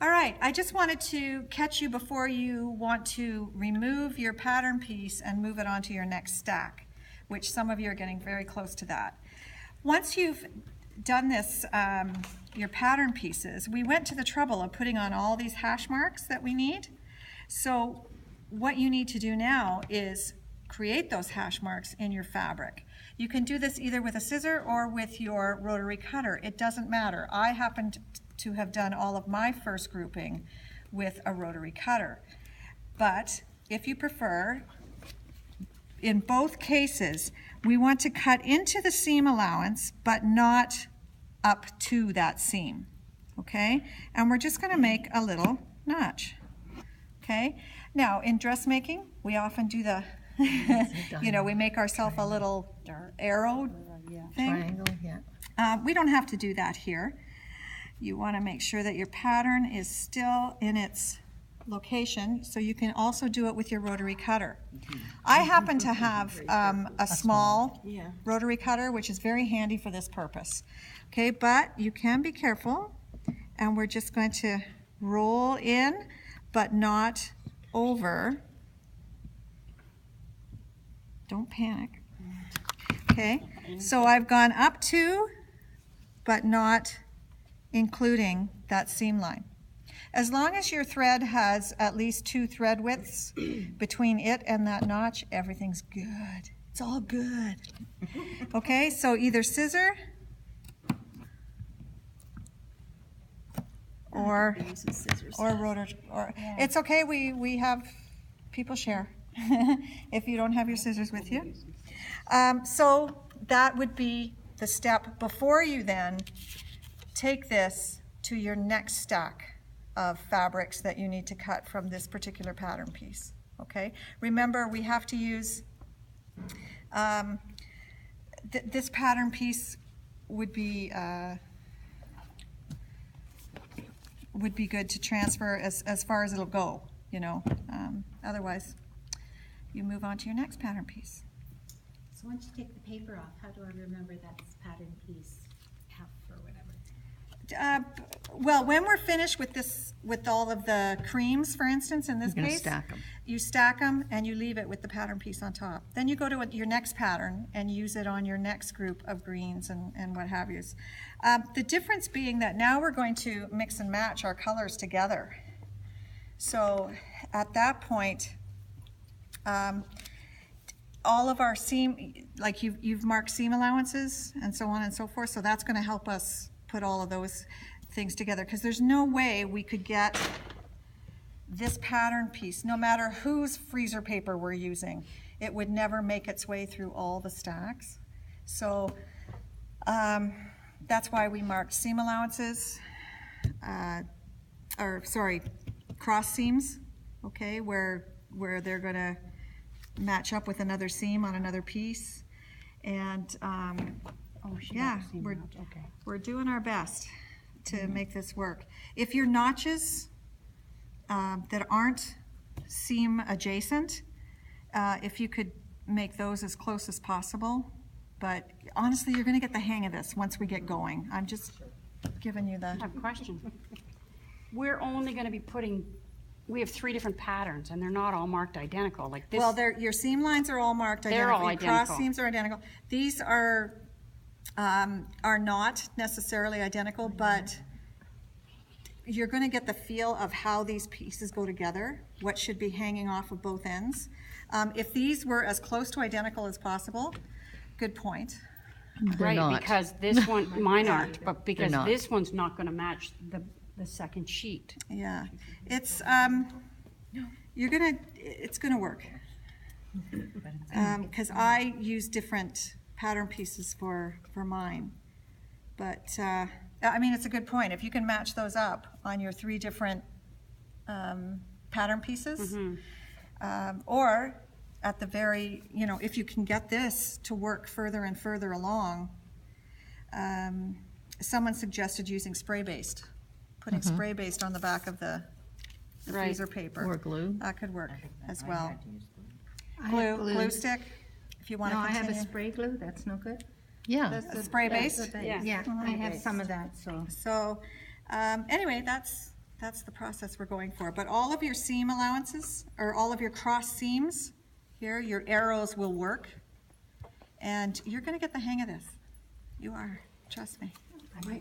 All right, I just wanted to catch you before you want to remove your pattern piece and move it onto your next stack, which some of you are getting very close to that. Once you've done this, your pattern pieces, we went to the trouble of putting on all these hash marks that we need. So what you need to do now is create those hash marks in your fabric. You can do this either with a scissor or with your rotary cutter. It doesn't matter. I happened to have done all of my first grouping with a rotary cutter. But if you prefer, in both cases, we want to cut into the seam allowance, but not up to that seam, okay? And we're just gonna make a little notch, okay? Now, in dressmaking, we often do the, you know, we make ourselves a little arrow thing. Triangle, yeah. We don't have to do that here. You wanna make sure that your pattern is still in its location, so you can also do it with your rotary cutter. I happen to have a small rotary cutter, which is very handy for this purpose. Okay, but you can be careful, and we're just going to roll in, but not over. Don't panic. Okay, so I've gone up to, but not including that seam line. As long as your thread has at least 2 thread widths between it and that notch, everything's good. It's all good. Okay, so either scissor or rotary, or it's okay, we have people share if you don't have your scissors with you. So that would be the step before you then take this to your next stack of fabrics that you need to cut from this particular pattern piece, okay? Remember, we have to use, this pattern piece would be good to transfer as far as it'll go, you know. Otherwise, you move on to your next pattern piece. So once you take the paper off, how do I remember that's pattern piece F or whatever? Well, when we're finished with this, with all of the creams, for instance, in this You're gonna case, stack 'em. you stack them and you leave it with the pattern piece on top. Then you go to your next pattern and use it on your next group of greens and what have yous. The difference being that now we're going to mix and match our colors together. So at that point, all of our seam, like you've marked seam allowances and so on and so forth, so that's going to help us put all of those things together, because there's no way we could get this pattern piece, no matter whose freezer paper we're using, it would never make its way through all the stacks. So that's why we marked seam allowances, cross seams, okay, where they're gonna match up with another seam on another piece. And yeah, we're doing our best to make this work. If your notches that aren't seam adjacent, if you could make those as close as possible, but honestly, you're gonna get the hang of this once we get going. I'm just giving you the... I have a question. We're only gonna be putting, we have 3 different patterns and they're not all marked identical, like this. Well, your seam lines are all marked identical. They're all Your identical. cross seams are identical. These are not necessarily identical, but you're going to get the feel of how these pieces go together, what should be hanging off of both ends. If these were as close to identical as possible, good point. They're Right, not. because this one, mine aren't, but because not. this one's not gonna match the second sheet. Yeah, it's it's gonna work. Because I use different pattern pieces for mine. But, I mean, it's a good point. If you can match those up on your 3 different pattern pieces, or at the very, you know, if you can get this to work further and further along, someone suggested using spray-based, putting spray-based on the back of the freezer paper. Or glue. That could work as well. I have Glue stick, if you want to No, I continue. have a spray glue, that's no good? Yeah. Spray-based? Yeah. Yeah, I have some of that, so. So, anyway, that's That's the process we're going for. But all of your seam allowances, or all of your cross seams, here, your arrows will work. And you're gonna get the hang of this. You are, trust me. I might